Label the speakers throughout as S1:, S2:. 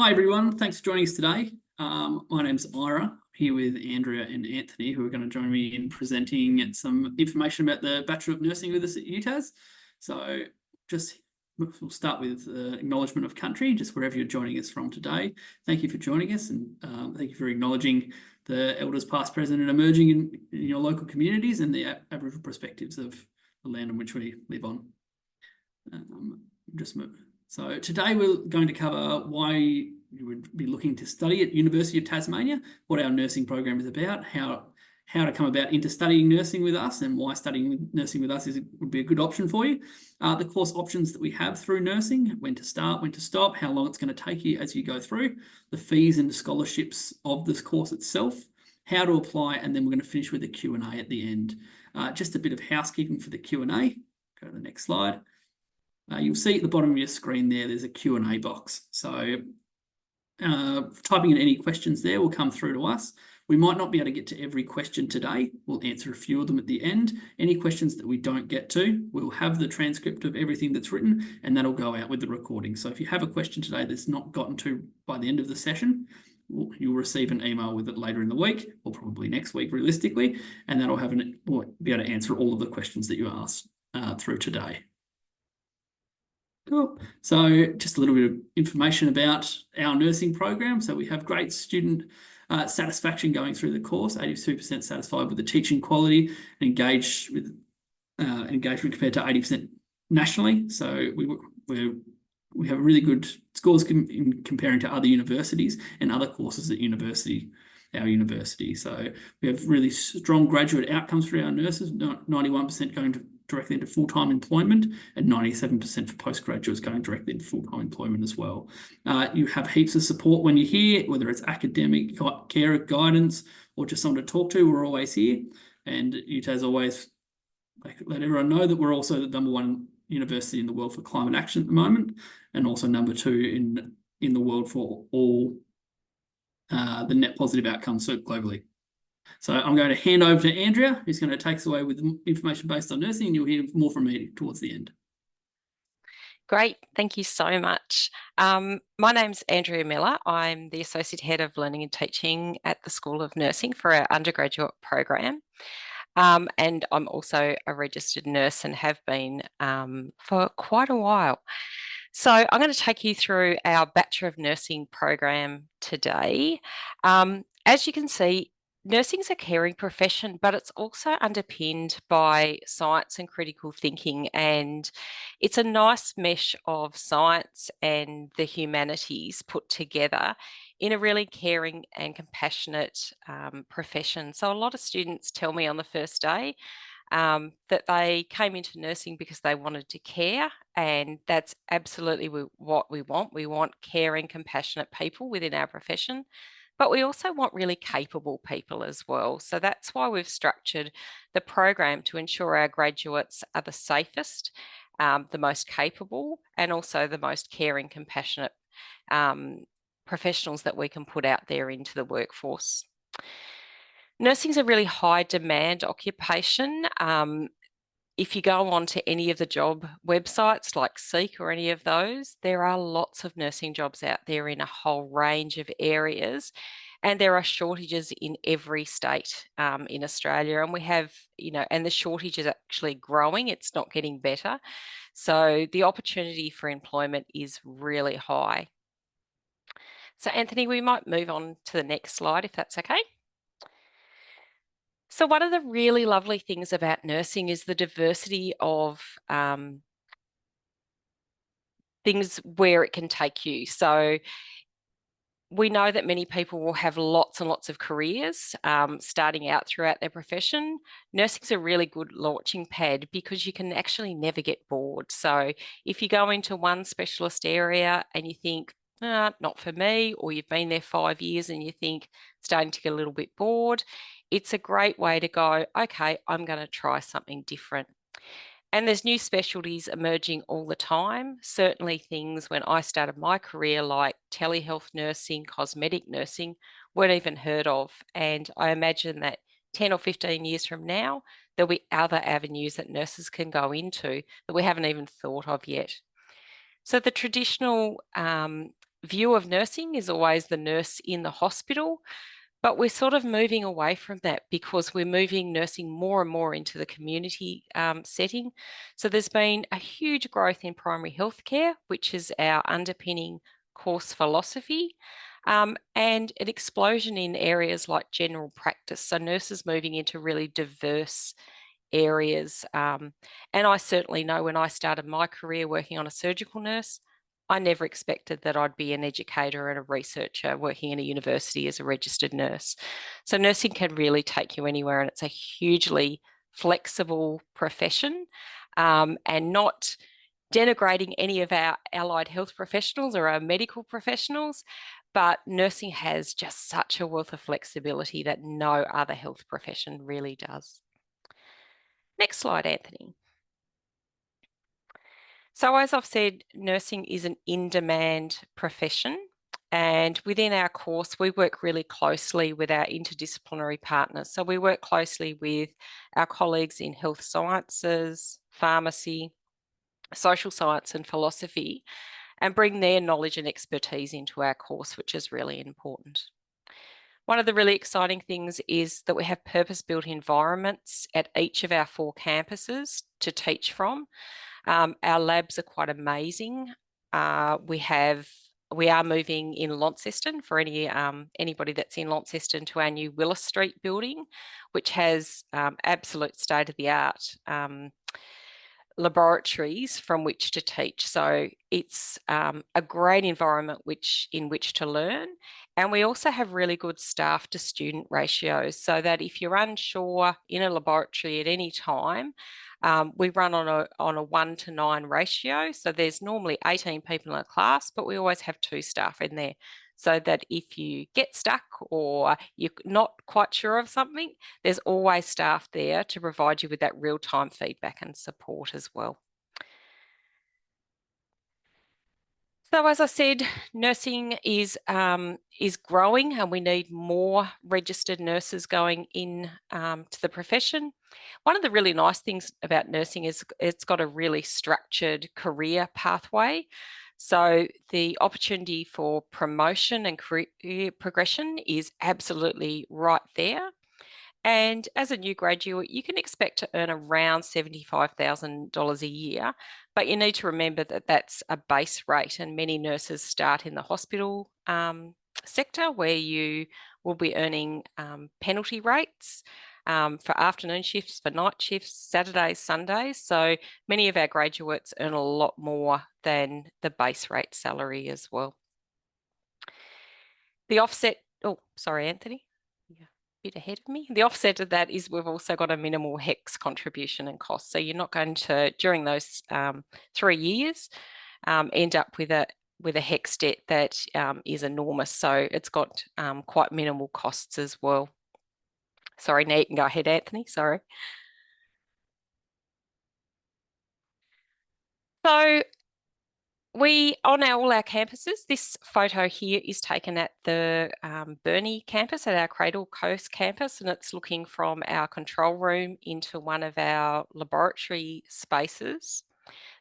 S1: Hi everyone, thanks for joining us today. My name's Ira. I'm here with Andrea and Anthony, who are going to join me in presenting some information about the Bachelor of Nursing with us at UTAS. So we'll start with acknowledgement of country, just wherever you're joining us from today. Thank you for joining us, and thank you for acknowledging the elders past, present and emerging in your local communities and the Aboriginal perspectives of the land on which we live on. So today we're going to cover why you would be looking to study at University of Tasmania, what our nursing program is about, how to come about into studying nursing with us, and why studying nursing with us would be a good option for you. The course options that we have through nursing, when to start, when to stop, how long it's going to take you as you go through, the fees and the scholarships of this course itself, how to apply, and then we're going to finish with a Q&A at the end. Just a bit of housekeeping for the Q&A. Go to the next slide. You'll see at the bottom of your screen there's a Q&A box. So typing in any questions there will come through to us. We might not be able to get to every question today. We'll answer a few of them at the end. Any questions that we don't get to, we'll have the transcript of everything that's written, and that'll go out with the recording. So if you have a question today that's not gotten to by the end of the session, you'll receive an email with it later in the week, or probably next week realistically, and that'll we'll be able to answer all of the questions that you asked through today. Cool. So just a little bit of information about our nursing program. So we have great student satisfaction going through the course, 82% satisfied with the teaching quality, and engaged with engagement compared to 80% nationally. So we have really good scores in comparing to other universities and other courses at our university. So we have really strong graduate outcomes for our nurses, 91% going directly into full-time employment, and 97% for postgraduates going directly into full-time employment as well. You have heaps of support when you're here, whether it's academic, care, guidance, or just someone to talk to. We're always here, and UTAS always let everyone know that we're also the #1 university in the world for climate action at the moment, and also #2 in the world for all the net positive outcomes globally. So I'm going to hand over to Andrea, who's going to take us away with information based on nursing, and you'll hear more from me towards the end.
S2: Great, thank you so much. My name's Andrea Miller. I'm the Associate Head of Learning and Teaching at the School of Nursing for our undergraduate program. And I'm also a registered nurse and have been for quite a while. So I'm going to take you through our Bachelor of Nursing program today. As you can see, nursing is a caring profession, but it's also underpinned by science and critical thinking, and it's a nice mesh of science and the humanities put together in a really caring and compassionate profession. So a lot of students tell me on the first day that they came into nursing because they wanted to care, and that's absolutely what we want. We want caring, compassionate people within our profession. But we also want really capable people as well. So that's why we've structured the program to ensure our graduates are the safest, the most capable, and also the most caring, compassionate professionals that we can put out there into the workforce. Nursing is a really high demand occupation. If you go on to any of the job websites like Seek or any of those, there are lots of nursing jobs out there in a whole range of areas, and there are shortages in every state in Australia. And we have, and the shortage is actually growing, it's not getting better. So the opportunity for employment is really high. So Anthony, we might move on to the next slide if that's okay. So one of the really lovely things about nursing is the diversity of things where it can take you. So we know that many people will have lots and lots of careers starting out throughout their profession. Nursing is a really good launching pad because you can actually never get bored. So if you go into one specialist area and you think, not for me, or you've been there 5 years and you think starting to get a little bit bored, it's a great way to go, okay, I'm going to try something different. And there's new specialties emerging all the time. Certainly things when I started my career like telehealth nursing, cosmetic nursing, weren't even heard of. And I imagine that 10 or 15 years from now, there'll be other avenues that nurses can go into that we haven't even thought of yet. So the traditional view of nursing is always the nurse in the hospital, but we're sort of moving away from that because we're moving nursing more and more into the community setting. So there's been a huge growth in primary healthcare, which is our underpinning course philosophy, and an explosion in areas like general practice. So nurses moving into really diverse areas. And I certainly know when I started my career working on a surgical nurse, I never expected that I'd be an educator and a researcher working in a university as a registered nurse. So nursing can really take you anywhere, and it's a hugely flexible profession, and not denigrating any of our allied health professionals or our medical professionals, but nursing has just such a wealth of flexibility that no other health profession really does. Next slide, Anthony. So as I've said, nursing is an in-demand profession, and within our course, we work really closely with our interdisciplinary partners. So we work closely with our colleagues in health sciences, pharmacy, social science and philosophy, and bring their knowledge and expertise into our course, which is really important. One of the really exciting things is that we have purpose-built environments at each of our 4 campuses to teach from. Our labs are quite amazing. We are moving in Launceston for anybody that's in Launceston to our new Willis Street building, which has absolute state-of-the-art laboratories from which to teach. So it's a great environment in which to learn. And we also have really good staff to student ratios, so that if you're unsure in a laboratory at any time, we run on a 1:9 ratio. So there's normally 18 people in a class, but we always have 2 staff in there, so that if you get stuck or you're not quite sure of something, there's always staff there to provide you with that real-time feedback and support as well. So as I said, nursing is growing, and we need more registered nurses going in to the profession. One of the really nice things about nursing is it's got a really structured career pathway. So the opportunity for promotion and career progression is absolutely right there. And as a new graduate, you can expect to earn around $75,000 a year, but you need to remember that that's a base rate, and many nurses start in the hospital sector, where you will be earning penalty rates for afternoon shifts, for night shifts, Saturdays, Sundays. So many of our graduates earn a lot more than the base rate salary as well. The offset, oh, sorry, Anthony. Bit ahead of me. The offset of that is we've also got a minimal HECS contribution and cost. So you're not going to, during those 3 years, end up with a HECS debt that is enormous. So it's got quite minimal costs as well. Sorry, now you can go ahead, Anthony. Sorry. So on all our campuses, this photo here is taken at the Burnie campus, at our Cradle Coast campus, and it's looking from our control room into one of our laboratory spaces.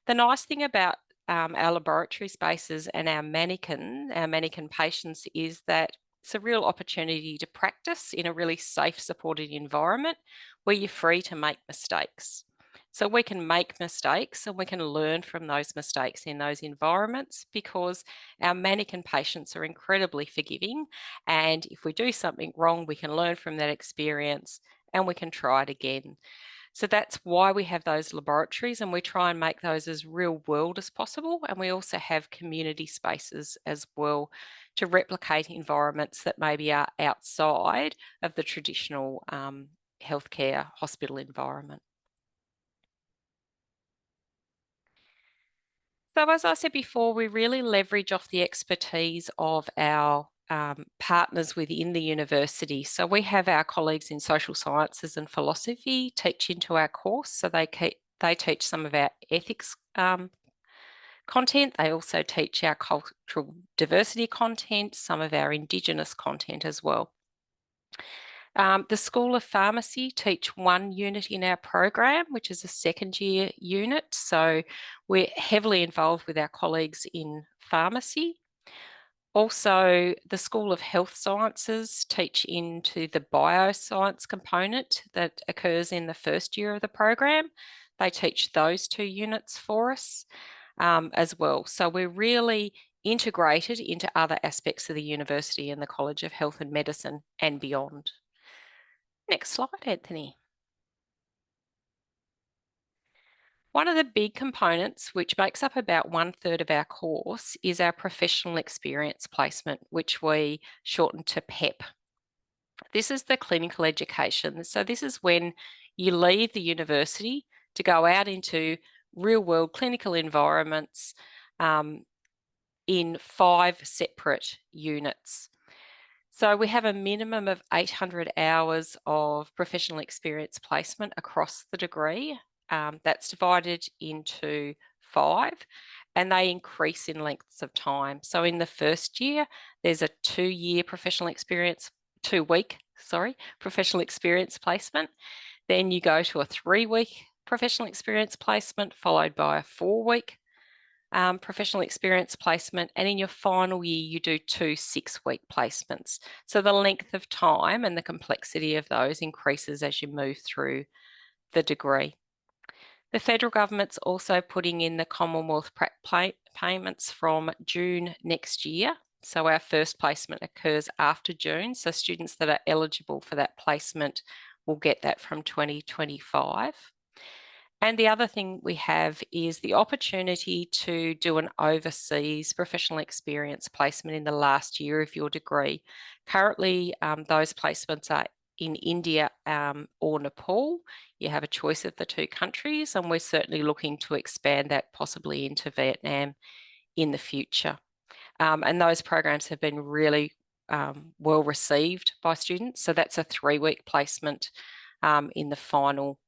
S2: The nice thing about our laboratory spaces and our mannequin patients is that it's a real opportunity to practice in a really safe, supported environment where you're free to make mistakes. So we can make mistakes and we can learn from those mistakes in those environments, because our mannequin patients are incredibly forgiving. And if we do something wrong, we can learn from that experience and we can try it again. So that's why we have those laboratories, and we try and make those as real world as possible. And we also have community spaces as well to replicate environments that maybe are outside of the traditional healthcare hospital environment. So as I said before, we really leverage off the expertise of our partners within the university. So we have our colleagues in social sciences and philosophy teach into our course. So they teach some of our ethics content. They also teach our cultural diversity content, some of our Indigenous content as well. The School of Pharmacy teach one unit in our program, which is a second year unit. So we're heavily involved with our colleagues in pharmacy. Also, the School of Health Sciences teach into the bioscience component that occurs in the first year of the program. They teach those 2 units for us as well. So we're really integrated into other aspects of the university and the College of Health and Medicine and beyond. Next slide, Anthony. One of the big components, which makes up about 1/3 of our course, is our professional experience placement, which we shorten to PEP. This is the clinical education. So this is when you leave the university to go out into real-world clinical environments in 5 separate units. So we have a minimum of 800 hours of professional experience placement across the degree. That's divided into 5, and they increase in lengths of time. So in the first year, there's a 2-year professional experience, 2-week, professional experience placement. Then you go to a 3-week professional experience placement, followed by a 4-week professional experience placement, and in your final year you do 2 6-week placements. So the length of time and the complexity of those increases as you move through the degree. The federal government's also putting in the Commonwealth payments from June next year. So our first placement occurs after June. So students that are eligible for that placement will get that from 2025. And the other thing we have is the opportunity to do an overseas professional experience placement in the last year of your degree. Currently, those placements are in India or Nepal. You have a choice of the 2 countries, and we're certainly looking to expand that possibly into Vietnam in the future. And those programs have been really well received by students. So that's a 3-week placement in the final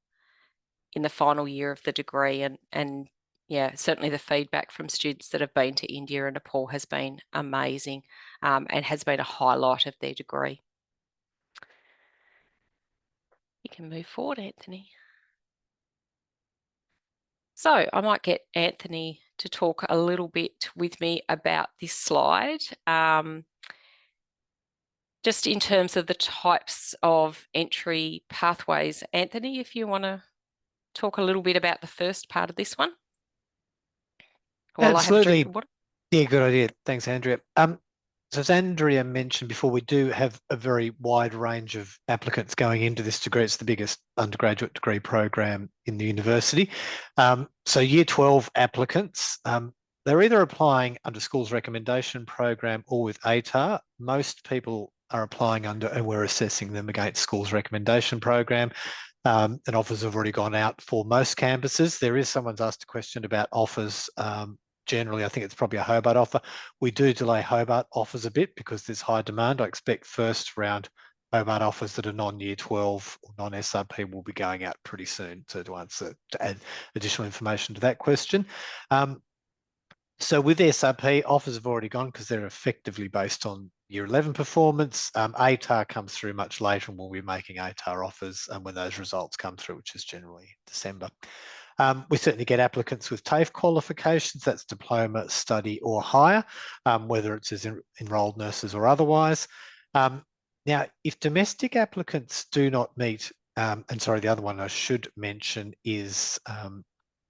S2: year of the degree, and yeah, certainly the feedback from students that have been to India and Nepal has been amazing and has been a highlight of their degree. You can move forward, Anthony. So I might get Anthony to talk a little bit with me about this slide. Just in terms of the types of entry pathways. Anthony, if you want to talk a little bit about the first part of this one. While I have a drink of water.
S3: Yeah, good idea. Thanks, Andrea. So as Andrea mentioned before, we do have a very wide range of applicants going into this degree. It's the biggest undergraduate degree program in the university. So Year 12 applicants, they're either applying under school's recommendation program or with ATAR. Most people are applying under, and we're assessing them against school's recommendation program. And offers have already gone out for most campuses. There is someone's asked a question about offers. Generally, I think it's probably a Hobart offer. We do delay Hobart offers a bit because there's high demand. I expect first round Hobart offers that are non-Year 12 or non-SRP will be going out pretty soon to add additional information to that question. So with SRP, offers have already gone because they're effectively based on Year 11 performance. ATAR comes through much later, and we'll be making ATAR offers when those results come through, which is generally December. We certainly get applicants with TAFE qualifications, that's diploma, study or higher, whether it's as enrolled nurses or otherwise. Now, if domestic applicants do not meet, and sorry, the other one I should mention is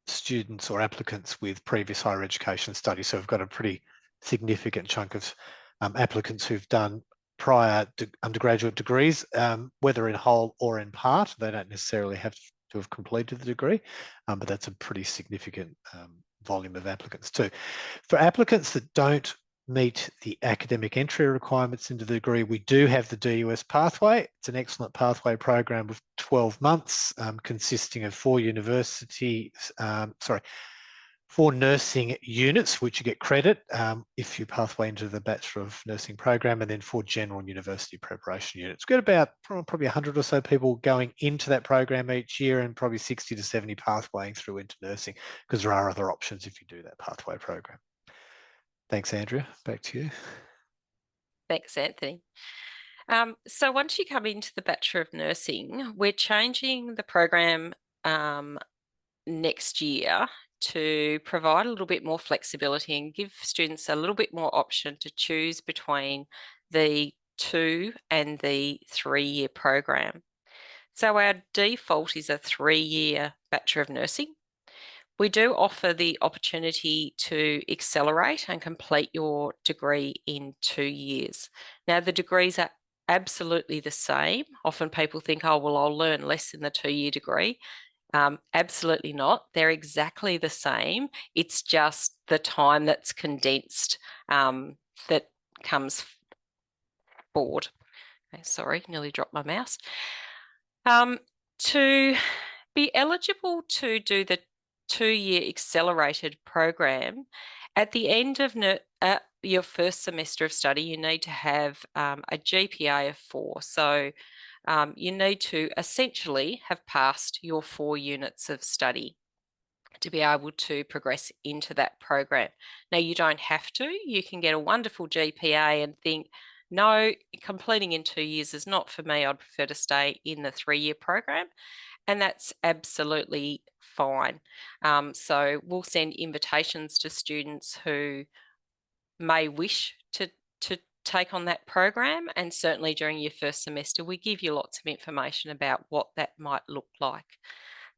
S3: students or applicants with previous higher education studies. So we've got a pretty significant chunk of applicants who've done prior undergraduate degrees, whether in whole or in part. They don't necessarily have to have completed the degree, but that's a pretty significant volume of applicants too. For applicants that don't meet the academic entry requirements into the degree, we do have the DUS pathway. It's an excellent pathway program of 12 months, consisting of 4 nursing units, which you get credit if you pathway into the Bachelor of Nursing program, and then 4 general university preparation units. We've got about probably 100 or so people going into that program each year, and probably 60 to 70 pathwaying through into nursing, because there are other options if you do that pathway program. Thanks, Andrea. Back to you.
S2: Thanks, Anthony. So once you come into the Bachelor of Nursing, we're changing the program next year to provide a little bit more flexibility and give students a little bit more option to choose between the 2 and the 3-year program. So our default is a 3-year Bachelor of Nursing. We do offer the opportunity to accelerate and complete your degree in 2 years. Now, the degrees are absolutely the same. Often people think, oh, well, I'll learn less in the 2-year degree. Absolutely not. They're exactly the same. It's just the time that's condensed that comes forward. Okay, sorry, nearly dropped my mouse. To be eligible to do the 2-year accelerated program, at the end of your first semester of study, you need to have a GPA of 4. So you need to essentially have passed your 4 units of study to be able to progress into that program. Now, you don't have to. You can get a wonderful GPA and think, no, completing in 2 years is not for me. I'd prefer to stay in the 3-year program. And that's absolutely fine. So we'll send invitations to students who may wish to take on that program. And certainly during your first semester, we give you lots of information about what that might look like.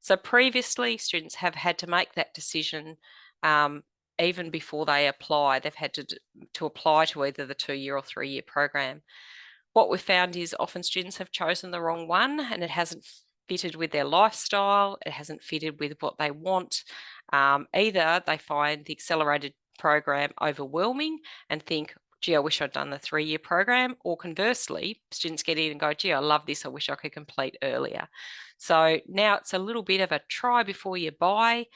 S2: So previously, students have had to make that decision even before they apply. They've had to apply to either the 2-year or 3-year program. What we've found is often students have chosen the wrong one and it hasn't fitted with their lifestyle, it hasn't fitted with what they want. Either they find the accelerated program overwhelming and think, gee, I wish I'd done the 3-year program, or conversely, students get in and go, gee, I love this, I wish I could complete earlier. So now it's a little bit of a try before you buy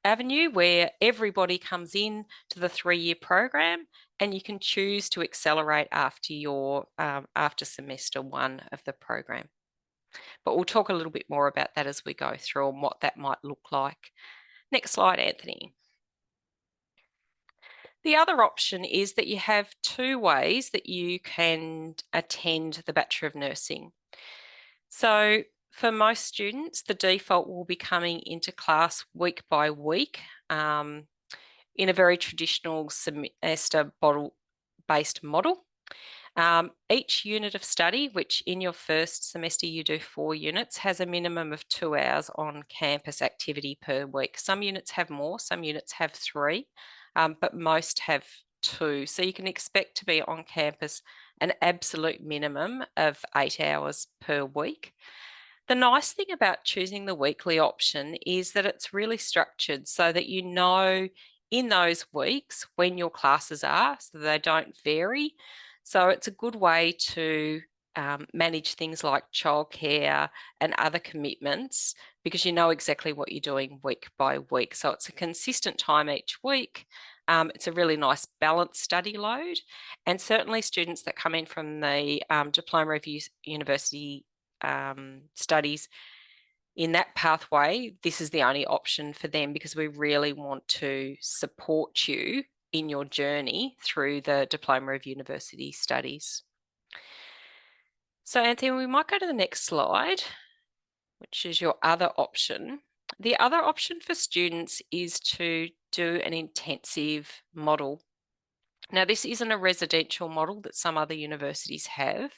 S2: avenue where everybody comes in to the 3-year program and you can choose to accelerate after your after semester 1 of the program. But we'll talk a little bit more about that as we go through and what that might look like. Next slide, Anthony. The other option is that you have 2 ways that you can attend the Bachelor of Nursing. So for most students, the default will be coming into class week by week in a very traditional semester based model. Each unit of study, which in your first semester you do 4 units, has a minimum of 2 hours on campus activity per week. Some units have more, some units have 3, but most have 2. So you can expect to be on campus an absolute minimum of 8 hours per week. The nice thing about choosing the weekly option is that it's really structured so that you know in those weeks when your classes are, so they don't vary. So it's a good way to manage things like childcare and other commitments because you know exactly what you're doing week by week. So it's a consistent time each week. It's a really nice balanced study load. And certainly students that come in from the Diploma of University studies in that pathway, this is the only option for them because we really want to support you in your journey through the Diploma of University studies. So Anthony, we might go to the next slide, which is your other option. The other option for students is to do an intensive model. Now, this isn't a residential model that some other universities have.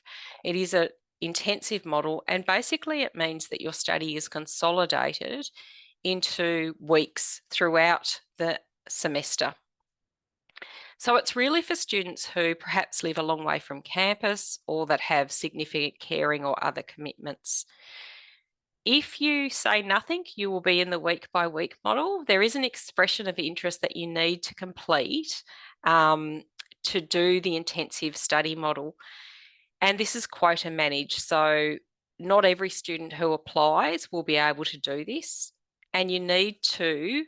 S2: It is an intensive model, and basically it means that your study is consolidated into weeks throughout the semester. So it's really for students who perhaps live a long way from campus or that have significant caring or other commitments. If you say nothing, you will be in the week by week model. There is an expression of interest that you need to complete to do the intensive study model. And this is quota managed. So not every student who applies will be able to do this. And you need to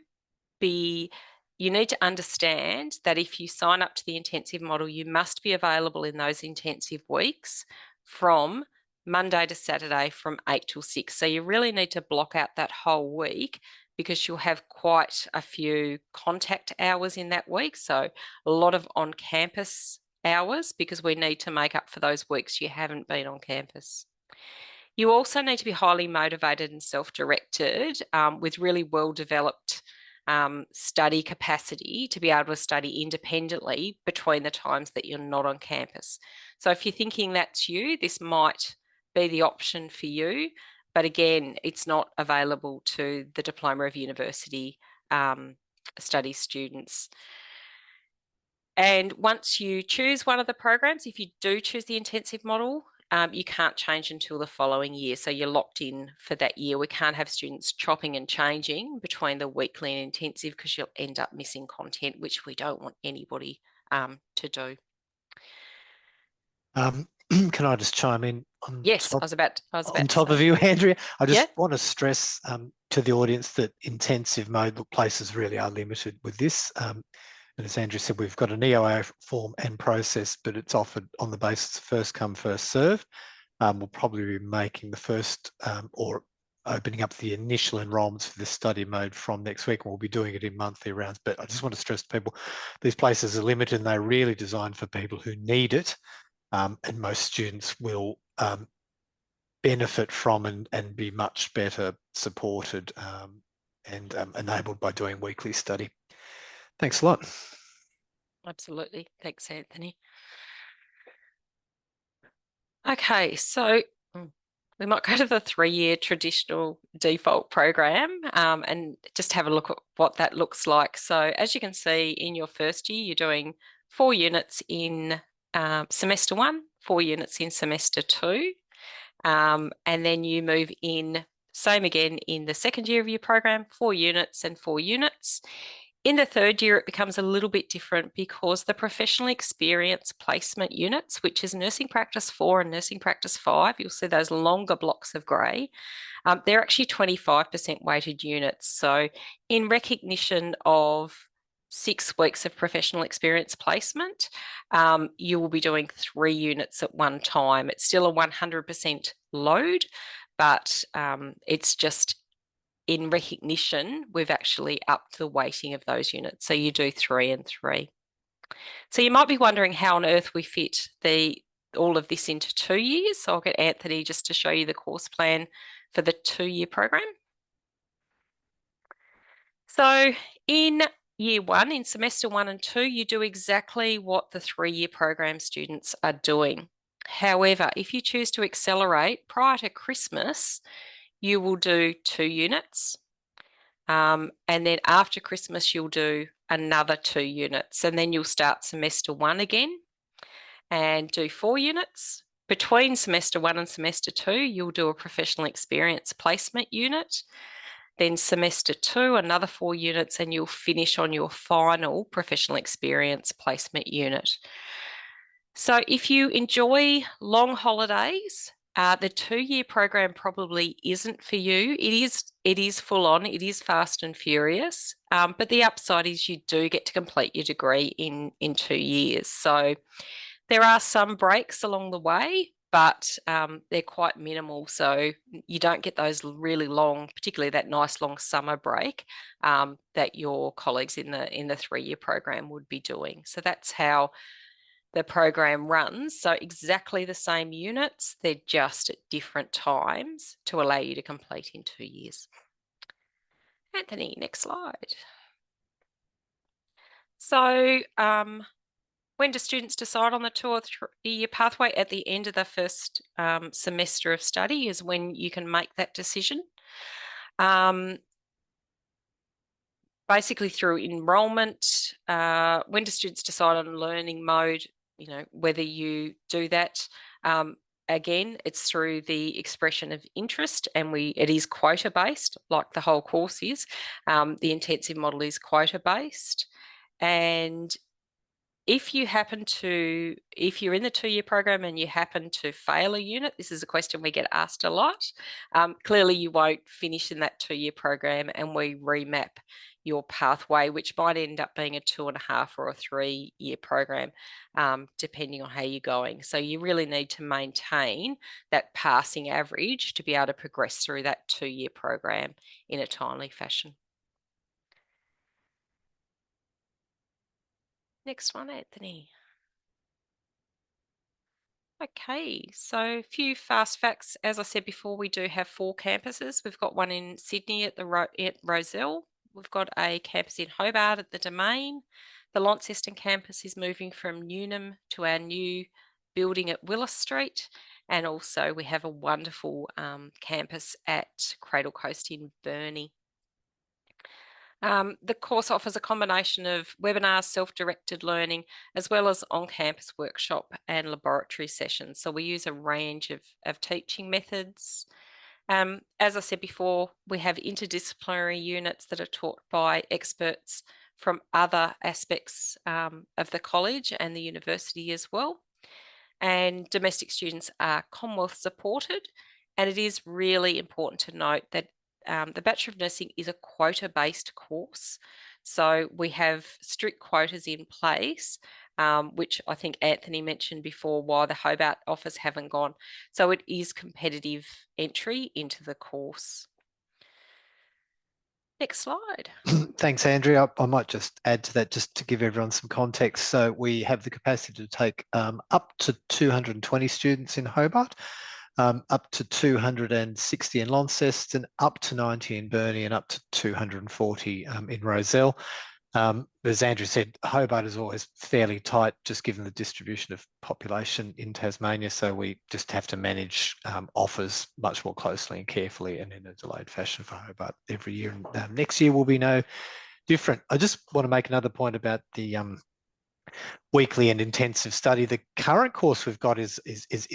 S2: understand that if you sign up to the intensive model, you must be available in those intensive weeks from Monday to Saturday from 8 till 6. So you really need to block out that whole week because you'll have quite a few contact hours in that week. So a lot of on-campus hours because we need to make up for those weeks you haven't been on campus. You also need to be highly motivated and self-directed with really well-developed study capacity to be able to study independently between the times that you're not on campus. So if you're thinking that's you, this might be the option for you. But again, it's not available to the Diploma of University study students. And once you choose one of the programs, if you do choose the intensive model, you can't change until the following year. So you're locked in for that year. We can't have students chopping and changing between the weekly and intensive because you'll end up missing content, which we don't want anybody to do.
S3: Can I just chime in on
S2: Yes,
S3: top,
S2: I was about
S3: on
S2: to
S3: top
S2: say.
S3: of you, Andrea? I just
S2: Yeah.
S3: want to stress to the audience that intensive mode places really are limited with this. And as Andrew said, we've got an EOA form and process, but it's offered on the basis of first come, first served. We'll probably be making the first or opening up the initial enrolments for this study mode from next week, and we'll be doing it in monthly rounds. But I just want to stress to people, these places are limited and they're really designed for people who need it, and most students will benefit from and be much better supported and enabled by doing weekly study. Thanks a lot.
S2: Absolutely. Thanks, Anthony. Okay, so we might go to the 3-year traditional default program and just have a look at what that looks like. So as you can see, in your first year, you're doing 4 units in semester 1, 4 units in semester 2, and then you move in, same again in the second year of your program, 4 units and 4 units. In the third year, it becomes a little bit different because the professional experience placement units, which is nursing practice 4 and nursing practice 5, you'll see those longer blocks of grey, they're actually 25% weighted units. So in recognition of 6 weeks of professional experience placement, you will be doing 3 units at one time. It's still a 100% load, but it's just in recognition, we've actually upped the weighting of those units. So you do 3 and 3. So you might be wondering how on earth we fit all of this into 2 years. So I'll get Anthony just to show you the course plan for the 2-year program. So in year 1, in semester 1 and 2, you do exactly what the 3-year program students are doing. However, if you choose to accelerate prior to Christmas, you will do 2 units. And then after Christmas, you'll do another 2 units. And then you'll start semester 1 again and do 4 units. Between semester 1 and semester 2, you'll do a professional experience placement unit. Then semester 2, another 4 units, and you'll finish on your final professional experience placement unit. So if you enjoy long holidays, the 2-year program probably isn't for you. It is full on, it is fast and furious, but the upside is you do get to complete your degree in 2 years. So there are some breaks along the way, but they're quite minimal. So you don't get those really long, particularly that nice long summer break that your colleagues in the 3-year program would be doing. So that's how the program runs. So exactly the same units, they're just at different times to allow you to complete in 2 years. Anthony, next slide. So when do students decide on the 2 or 3-year pathway? At the end of the first semester of study is when you can make that decision. Basically through enrolment, when do students decide on learning mode, whether you do that. Again, it's through the expression of interest, and it is quota based, like the whole course is. The intensive model is quota based, and if you're in the 2-year program and you happen to fail a unit, this is a question we get asked a lot. Clearly, you won't finish in that 2-year program, and we remap your pathway, which might end up being a 2.5 or a 3-year program, depending on how you're going. So you really need to maintain that passing average to be able to progress through that 2-year program in a timely fashion. Next one, Anthony. Okay, so a few fast facts. As I said before, we do have 4 campuses. We've got one in Sydney at Roselle, we've got a campus in Hobart at the Domain. The Launceston campus is moving from Newnham to our new building at Willis Street. And also we have a wonderful campus at Cradle Coast in Burnie. The course offers a combination of webinars, self-directed learning, as well as on-campus workshop and laboratory sessions. So we use a range of teaching methods. As I said before, we have interdisciplinary units that are taught by experts from other aspects of the college and the university as well. And domestic students are Commonwealth supported. And it is really important to note that the Bachelor of Nursing is a quota-based course. So we have strict quotas in place, which I think Anthony mentioned before, why the Hobart office haven't gone. So it is competitive entry into the course. Next slide.
S3: Thanks, Andrea. I might just add to that just to give everyone some context. So we have the capacity to take up to 220 students in Hobart, up to 260 in Launceston, up to 90 in Burnie, and up to 240 in Rozelle. As Andrew said, Hobart is always fairly tight, just given the distribution of population in Tasmania. So we just have to manage offers much more closely and carefully and in a delayed fashion for Hobart every year. And next year will be no different. I just want to make another point about the weekly and intensive study. The current course we've got is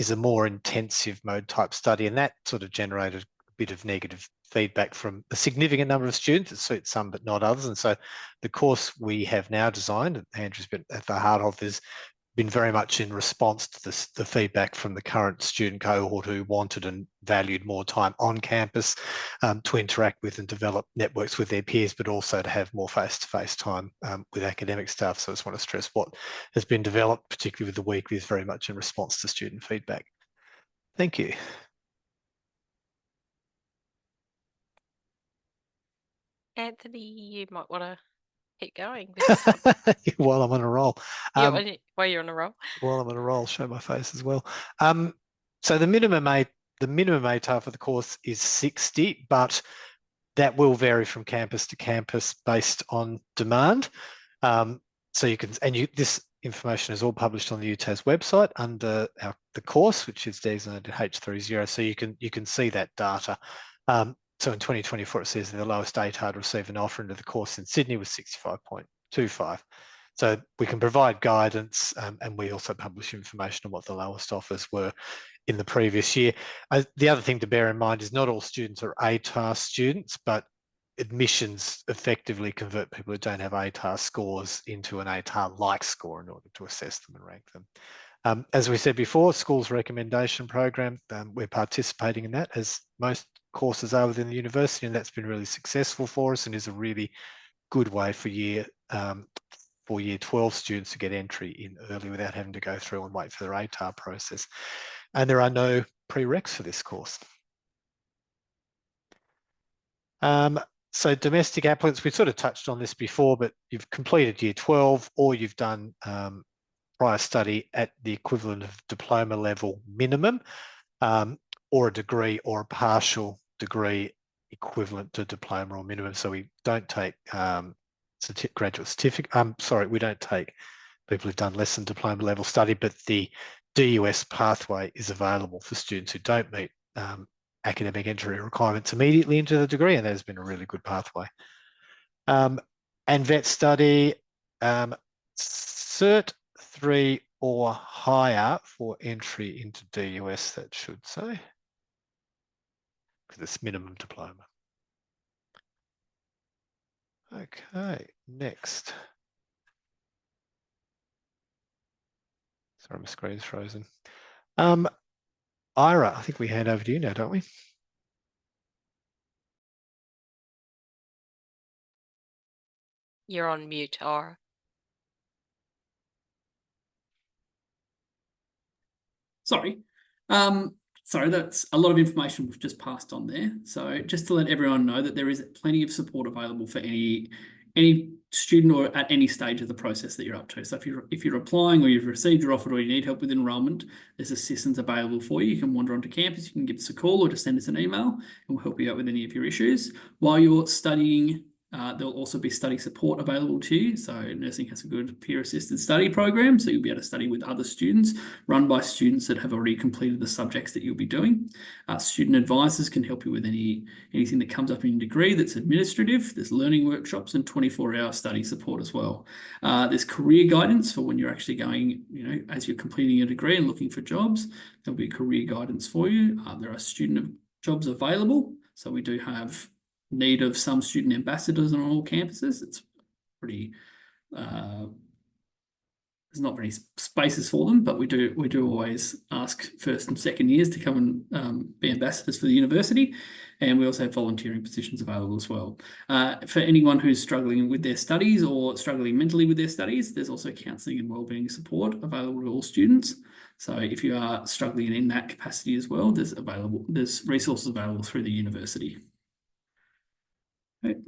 S3: a more intensive mode type study, and that sort of generated a bit of negative feedback from a significant number of students. It suits some but not others, and so the course we have now designed, and Andrew's been at the heart of, has been very much in response to the feedback from the current student cohort who wanted and valued more time on campus to interact with and develop networks with their peers, but also to have more face-to-face time with academic staff. So I just want to stress what has been developed, particularly with the weekly, is very much in response to student feedback. Thank you.
S2: Anthony, you might want to keep going with this one.
S3: While I'm on a roll.
S2: While you're on a roll.
S3: While I'm on a roll, show my face as well. So the minimum ATAR for the course is 60, but that will vary from campus to campus based on demand. So you can, this information is all published on the UTAS website under the course, which is designated H30. So you can see that data. So in 2024, it says the lowest ATAR to receive an offer into the course in Sydney was 65.25. So we can provide guidance, and we also publish information on what the lowest offers were in the previous year. The other thing to bear in mind is not all students are ATAR students, but admissions effectively convert people who don't have ATAR scores into an ATAR-like score in order to assess them and rank them. As we said before, schools recommendation program, we're participating in that, as most courses are within the university, and that's been really successful for us and is a really good way for year 12 students to get entry in early without having to go through and wait for their ATAR process. And there are no prereqs for this course. So domestic applicants, we sort of touched on this before, but you've completed year 12 or you've done prior study at the equivalent of diploma level minimum, or a degree or a partial degree equivalent to diploma or minimum. So we don't take graduate certificate. We don't take people who've done less than diploma level study, but the DUS pathway is available for students who don't meet academic entry requirements immediately into the degree, and that has been a really good pathway. And vet study, Cert 3 or higher for entry into DUS, that should say, because it's minimum diploma. Okay, next. Sorry, my screen's frozen. Ira, I think we hand over to you now, don't we?
S2: You're on mute, Ira.
S1: Sorry. Sorry, that's a lot of information we've just passed on there. So just to let everyone know that there is plenty of support available for any student or at any stage of the process that you're up to. So if you're applying or you've received your offer or you need help with enrolment, there's assistance available for you. You can wander onto campus, you can give us a call or just send us an email and we'll help you out with any of your issues. While you're studying There'll also be study support available to you. So nursing has a good peer-assisted study program, so you'll be able to study with other students, run by students that have already completed the subjects that you'll be doing. Student advisors can help you with anything that comes up in your degree that's administrative. There's learning workshops and 24-hour study support as well. There's career guidance for when you're actually going, as you're completing your degree and looking for jobs. There'll be career guidance for you. There are student jobs available, so we do have need of some student ambassadors on all campuses. It's pretty there's not many spaces for them, but we do always ask first and second years to come and be ambassadors for the university, and we also have volunteering positions available as well. For anyone who's struggling with their studies or struggling mentally with their studies, there's also counselling and wellbeing support available to all students. So if you are struggling in that capacity as well, there's resources available through the university. Okay.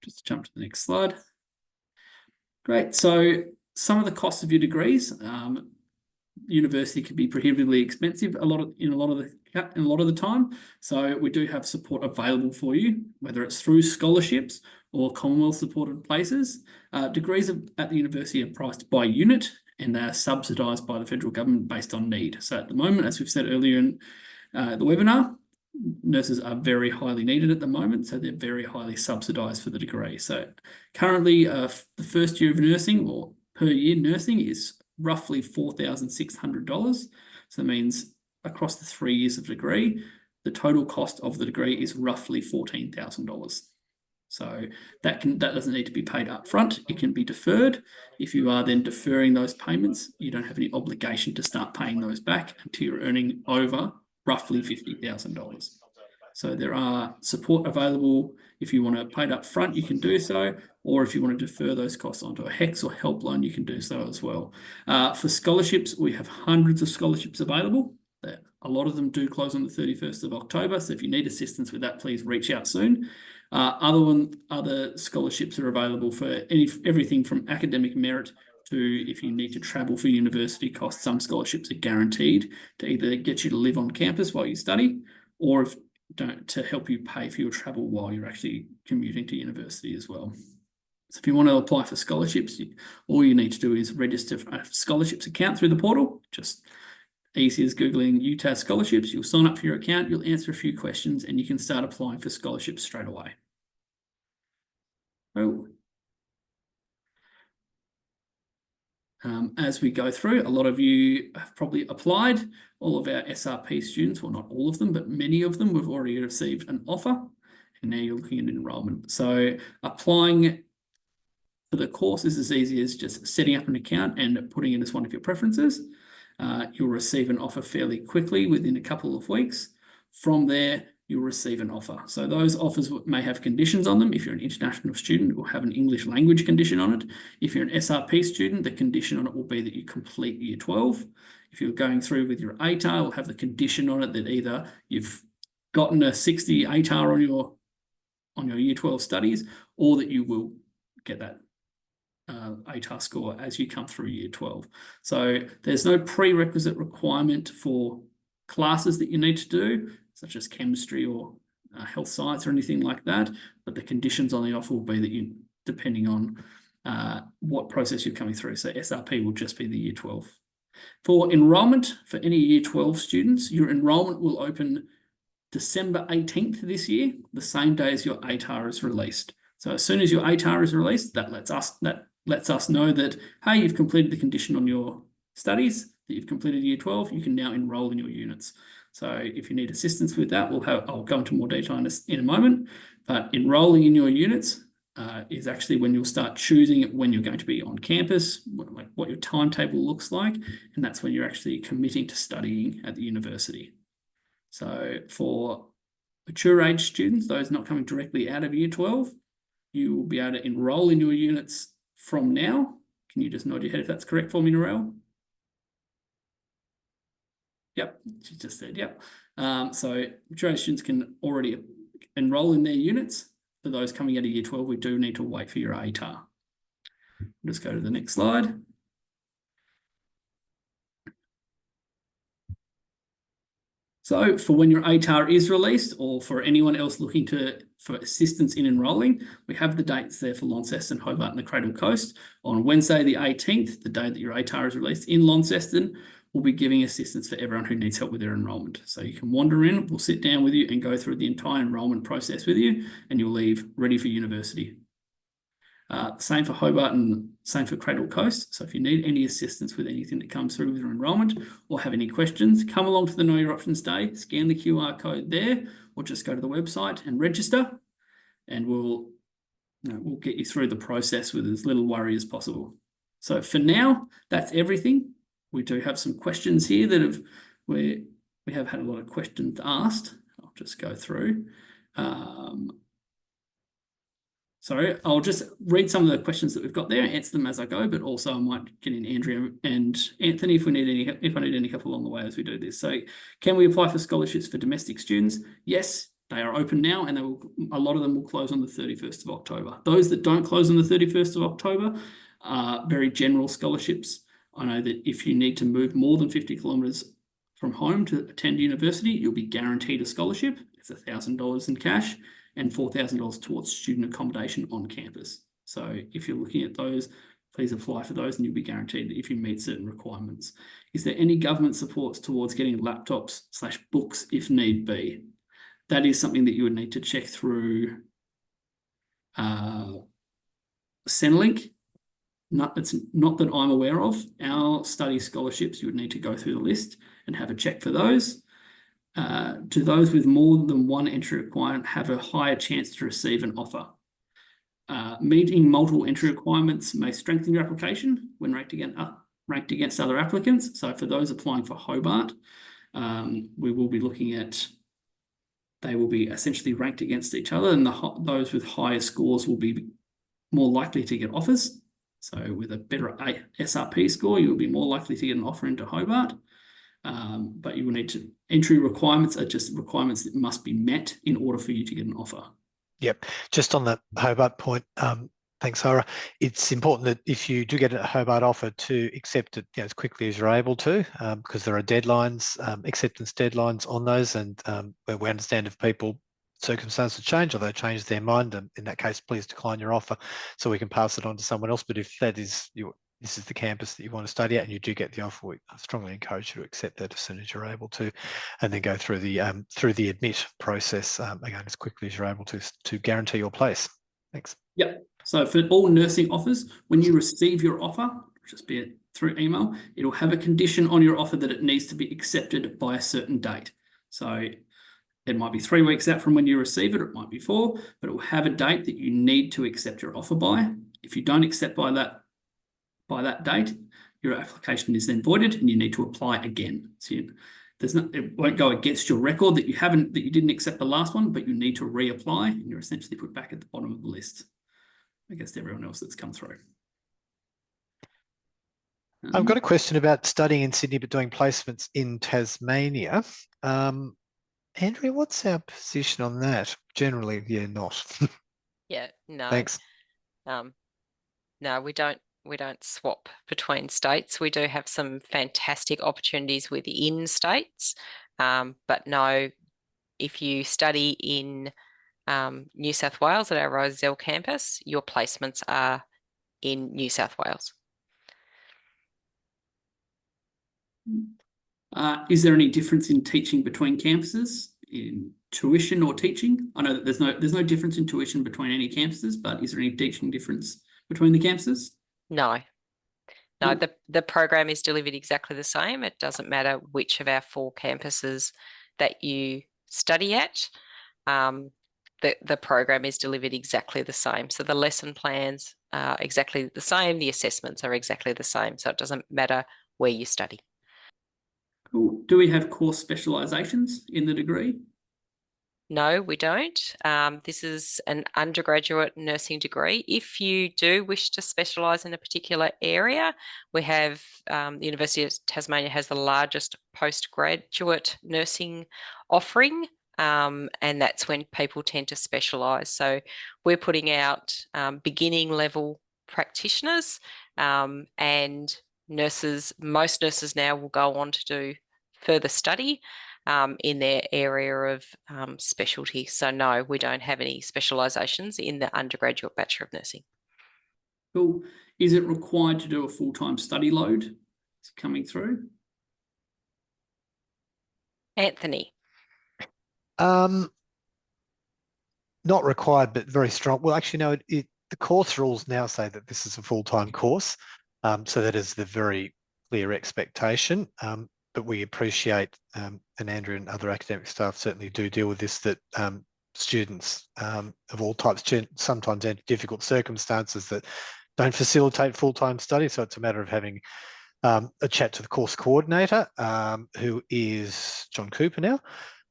S1: Just jump to the next slide. Great. So some of the costs of your degrees, university can be prohibitively expensive in a lot of the time. So we do have support available for you, whether it's through scholarships or Commonwealth supported places. Degrees at the university are priced by unit, and they are subsidised by the federal government based on need. So at the moment, as we've said earlier in the webinar, nurses are very highly needed at the moment, so they're very highly subsidised for the degree. So currently, the first year of nursing, or per year nursing, is roughly $4,600. So that means across the 3 years of degree, the total cost of the degree is roughly $14,000. So that doesn't need to be paid up front. It can be deferred. If you are then deferring those payments, you don't have any obligation to start paying those back until you're earning over roughly $50,000. So there are support available. If you want to pay it up front, you can do so, or if you want to defer those costs onto a HEX or help loan, you can do so as well. For scholarships, we have hundreds of scholarships available. A lot of them do close on the 31st of October, so if you need assistance with that, please reach out soon. Other scholarships are available for everything from academic merit to if you need to travel for university costs. Some scholarships are guaranteed to either get you to live on campus while you study, or to help you pay for your travel while you're actually commuting to university as well. So if you want to apply for scholarships, all you need to do is register for a scholarships account through the portal. Just easy as Googling UTAS scholarships. You'll sign up for your account, you'll answer a few questions, and you can start applying for scholarships straight away. Oh. As we go through, a lot of you have probably applied. All of our SRP students, well, not all of them, but many of them, have already received an offer, and now you're looking at enrolment. So applying for the course is as easy as just setting up an account and putting in as one of your preferences. You'll receive an offer fairly quickly within a couple of weeks. From there, you'll receive an offer. So those offers may have conditions on them. If you're an international student, it will have an English language condition on it. If you're an SRP student, the condition on it will be that you complete year 12. If you're going through with your ATAR, it will have the condition on it that either you've gotten a 60 ATAR on your year 12 studies, or that you will get that ATAR score as you come through year 12. So there's no prerequisite requirement for classes that you need to do, such as chemistry or health science or anything like that, but the conditions on the offer will be that you, depending on what process you're coming through. So SRP will just be the year 12. For enrolment, for any year 12 students, your enrolment will open December 18th this year, the same day as your ATAR is released. So as soon as your ATAR is released, that lets us know that, hey, you've completed the condition on your studies, that you've completed year 12, you can now enroll in your units. So if you need assistance with that, I'll go into more detail in a moment, but enrolling in your units is actually when you'll start choosing when you're going to be on campus, what your timetable looks like, and that's when you're actually committing to studying at the university. So for mature age students, those not coming directly out of year 12, you will be able to enroll in your units from now. Can you just nod your head if that's correct for me, Narelle? Yep, she just said yep. So mature age students can already enroll in their units. For those coming out of year 12, we do need to wait for your ATAR. Just go to the next slide. So for when your ATAR is released, or for anyone else looking to for assistance in enrolling, we have the dates there for Launceston, Hobart and the Cradle Coast. On Wednesday the 18th, the day that your ATAR is released in Launceston, we'll be giving assistance for everyone who needs help with their enrolment. So you can wander in, we'll sit down with you and go through the entire enrolment process with you, and you'll leave ready for university. Same for Hobart and same for Cradle Coast. So if you need any assistance with anything that comes through with your enrolment or have any questions, come along to the Know Your Options Day, scan the QR code there, or just go to the website and register, and we'll get you through the process with as little worry as possible. So for now, that's everything. We do have some questions here that we have had a lot of questions asked. I'll just go through. Sorry, I'll just read some of the questions that we've got there, answer them as I go, but also I might get in Andrea and Anthony if I need any help along the way as we do this. So, can we apply for scholarships for domestic students? Yes, they are open now, and a lot of them will close on the 31st of October. Those that don't close on the 31st of October are very general scholarships. I know that if you need to move more than 50 kilometres from home to attend university, you'll be guaranteed a scholarship. It's $1,000 in cash and $4,000 towards student accommodation on campus. So if you're looking at those, please apply for those and you'll be guaranteed that if you meet certain requirements. Is there any government supports towards getting laptops/books if need be? That is something that you would need to check through Centrelink. It's not that I'm aware of. Our study scholarships, you would need to go through the list and have a check for those. Do those with more than one entry requirement have a higher chance to receive an offer? Meeting multiple entry requirements may strengthen your application when ranked against other applicants. So for those applying for Hobart, we will be looking at, they will be essentially ranked against each other, and those with higher scores will be more likely to get offers. So with a better SRP score, you'll be more likely to get an offer into Hobart. But you will need to, entry requirements are just requirements that must be met in order for you to get an offer.
S3: Yep. Just on the Hobart point, thanks, Sarah. It's important that if you do get a Hobart offer to accept it as quickly as you're able to, because there are deadlines, acceptance deadlines on those, and we understand if people circumstances change or they change their mind, and in that case, please decline your offer so we can pass it on to someone else. But if that is this is the campus that you want to study at and you do get the offer, we strongly encourage you to accept that as soon as you're able to, and then go through the admit process again as quickly as you're able to guarantee your place. Thanks.
S1: Yep. So for all nursing offers, when you receive your offer, just be it through email, it'll have a condition on your offer that it needs to be accepted by a certain date. So it might be 3 weeks out from when you receive it, or it might be 4, but it will have a date that you need to accept your offer by. If you don't accept by that date, your application is then voided and you need to apply again. So it won't go against your record that you didn't accept the last one, but you need to reapply, and you're essentially put back at the bottom of the list against everyone else that's come through.
S3: I've got a question about studying in Sydney but doing placements in Tasmania. Andrea, what's our position on that? Generally, yeah, not.
S2: Yeah, no.
S3: Thanks.
S2: No, we don't swap between states. We do have some fantastic opportunities within states, but no, if you study in New South Wales at our Rozelle campus, your placements are in New South Wales.
S1: Is there any difference in teaching between campuses in tuition or teaching? I know that there's no difference in tuition between any campuses, but is there any teaching difference between the campuses?
S2: No, the program is delivered exactly the same. It doesn't matter which of our 4 campuses that you study at. The program is delivered exactly the same. So the lesson plans are exactly the same. The assessments are exactly the same. So it doesn't matter where you study.
S1: Cool. Do we have course specialisations in the degree?
S2: No, we don't. This is an undergraduate nursing degree. If you do wish to specialise in a particular area, we have the University of Tasmania has the largest postgraduate nursing offering, and that's when people tend to specialise. So we're putting out beginning level practitioners, and nurses. Most nurses now will go on to do further study. in their area of specialty. So no, we don't have any specialisations in the undergraduate Bachelor of Nursing.
S1: Cool. Is it required to do a full-time study load? It's coming through.
S2: Anthony.
S3: Not required, but very strong. Well, actually, no, the course rules now say that this is a full-time course. So that is the very clear expectation. But we appreciate, and Andrew and other academic staff certainly do deal with this, that students of all types sometimes enter difficult circumstances that don't facilitate full-time study. So it's a matter of having a chat to the course coordinator, who is John Cooper now,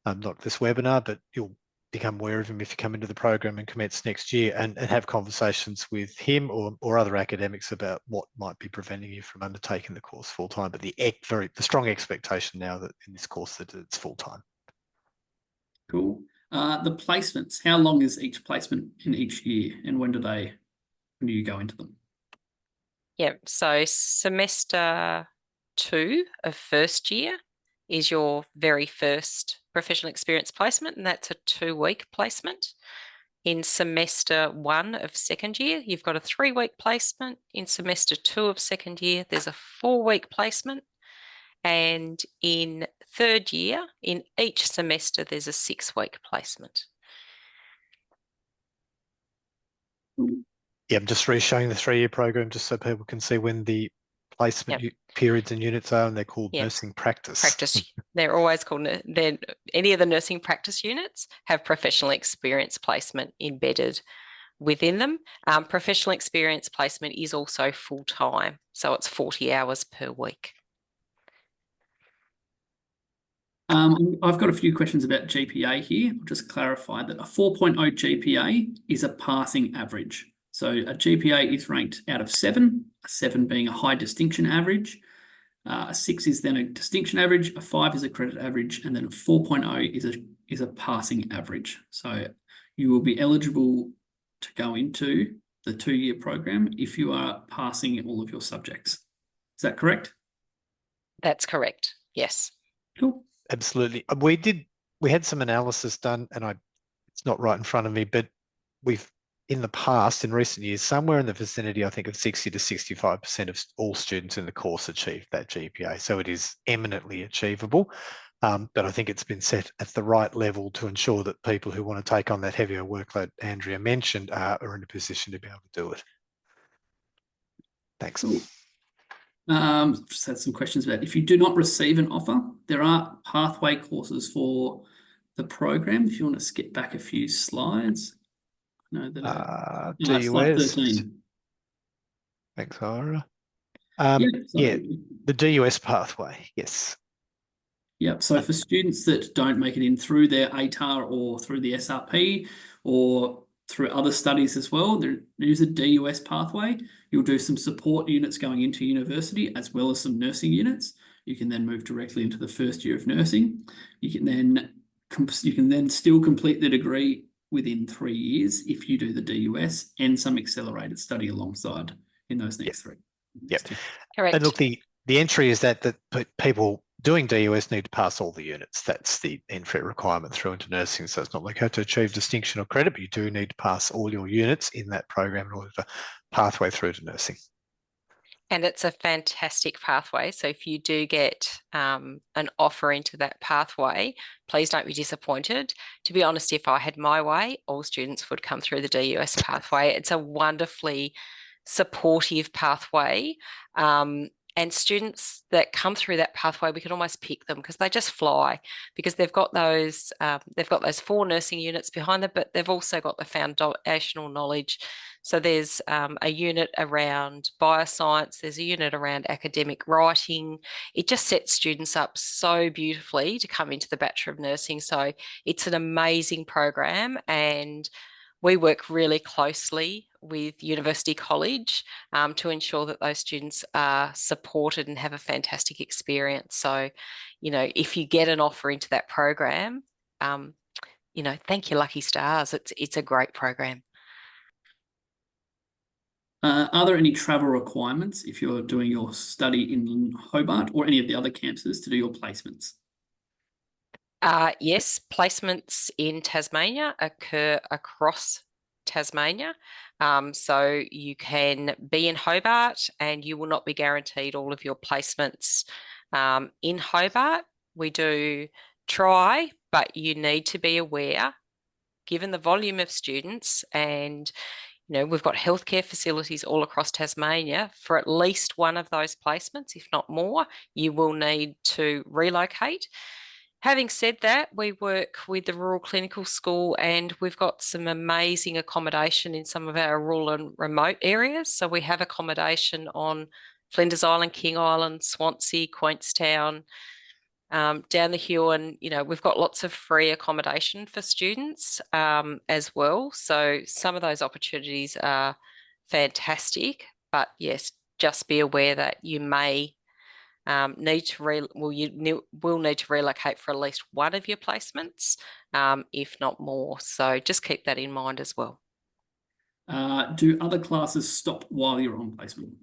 S3: not this webinar, but you'll become aware of him if you come into the program and commence next year, and have conversations with him or other academics about what might be preventing you from undertaking the course full time. But the strong expectation now that in this course that it's full time.
S1: Cool. The placements, how long is each placement in each year, and when do you go into them?
S2: Yeah, so semester 2 of first year is your very first professional experience placement, and that's a 2-week placement. In semester 1 of second year, you've got a 3-week placement. In semester 2 of second year, there's a 4-week placement. And in third year, in each semester, there's a 6-week placement.
S3: Yeah, I'm just re-showing the 3-year program just so people can see when the placement periods and units are, and they're called nursing practice.
S2: Practice. They're always called, any of the nursing practice units have professional experience placement embedded within them. Professional experience placement is also full-time, so it's 40 hours per week.
S1: I've got a few questions about GPA here. I'll just clarify that a 4.0 GPA is a passing average. So a GPA is ranked out of 7, a 7 being a high distinction average. A 6 is then a distinction average, a 5 is a credit average, and then a 4.0 is a passing average. So you will be eligible to go into the 2-year program if you are passing all of your subjects. Is that correct?
S2: That's correct, yes.
S1: Cool.
S3: Absolutely. We had some analysis done, and it's not right in front of me, but we've in the past, in recent years, somewhere in the vicinity, I think, of 60 to 65% of all students in the course achieved that GPA. So it is eminently achievable. But I think it's been set at the right level to ensure that people who want to take on that heavier workload Andrea mentioned are in a position to be able to do it. Thanks.
S1: Cool. Just had some questions about if you do not receive an offer, there are pathway courses for the program. If you want to skip back a few slides. No, that slide 13.
S3: Thanks, Ira.
S1: Yeah,
S3: the DUS pathway, yes.
S1: Yep. So for students that don't make it in through their ATAR or through the SRP or through other studies as well, there is a DUS pathway. You'll do some support units going into university as well as some nursing units. You can then move directly into the first year of nursing. You can then still complete the degree within 3 years if you do the DUS and some accelerated study alongside in those next 3.
S3: Yep.
S2: Correct.
S3: And look, the entry is that people doing DUS need to pass all the units. That's the entry requirement through into nursing. So it's not like you have to achieve distinction or credit, but you do need to pass all your units in that program in order to pathway through to nursing.
S2: And it's a fantastic pathway. So if you do get an offer into that pathway, please don't be disappointed. To be honest, if I had my way, all students would come through the DUS pathway. It's a wonderfully supportive pathway. And students that come through that pathway, we can almost pick them because they just fly, because they've got those 4 nursing units behind them, but they've also got the foundational knowledge. So there's a unit around bioscience, there's a unit around academic writing. It just sets students up so beautifully to come into the Bachelor of Nursing. So it's an amazing program, and we work really closely with University College to ensure that those students are supported and have a fantastic experience. So, if you get an offer into that program, thank your lucky stars. It's a great program.
S1: Are there any travel requirements if you're doing your study in Hobart or any of the other campuses to do your placements?
S2: Yes, placements in Tasmania occur across Tasmania. So you can be in Hobart and you will not be guaranteed all of your placements in Hobart. We do try, but you need to be aware, given the volume of students, and we've got healthcare facilities all across Tasmania. For at least one of those placements, if not more, you will need to relocate. Having said that, we work with the Rural Clinical School and we've got some amazing accommodation in some of our rural and remote areas. So we have accommodation on Flinders Island, King Island, Swansea, Queenstown, down the hill, and we've got lots of free accommodation for students as well. So some of those opportunities are fantastic, but yes, just be aware that you may will need to relocate for at least one of your placements, if not more. So just keep that in mind as well.
S1: Do other classes stop while you're on placement?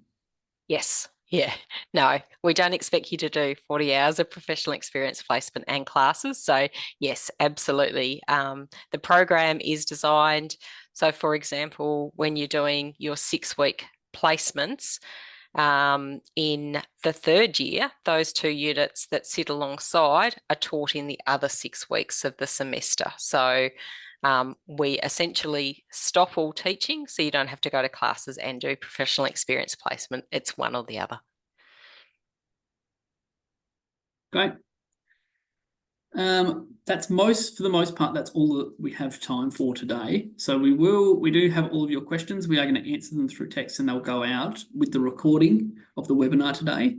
S2: Yes. Yeah. No, we don't expect you to do 40 hours of professional experience placement and classes. So yes, absolutely. The program is designed. So for example, when you're doing your 6-week placements, in the third year, those 2 units that sit alongside are taught in the other 6 weeks of the semester. So we essentially stop all teaching, so you don't have to go to classes and do professional experience placement. It's one or the other.
S1: Great. For the most part, that's all that we have time for today. So we do have all of your questions. We are going to answer them through text and they'll go out with the recording of the webinar today.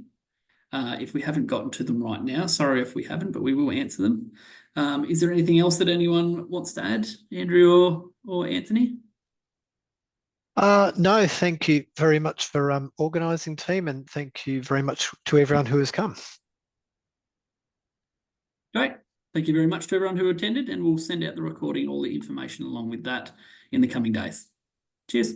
S1: If we haven't gotten to them right now, sorry if we haven't, but we will answer them. Is there anything else that anyone wants to add, Andrew or Anthony?
S3: No, thank you very much for organising, team, and thank you very much to everyone who has come.
S1: Great. Thank you very much to everyone who attended, and we'll send out the recording, all the information along with that in the coming days. Cheers.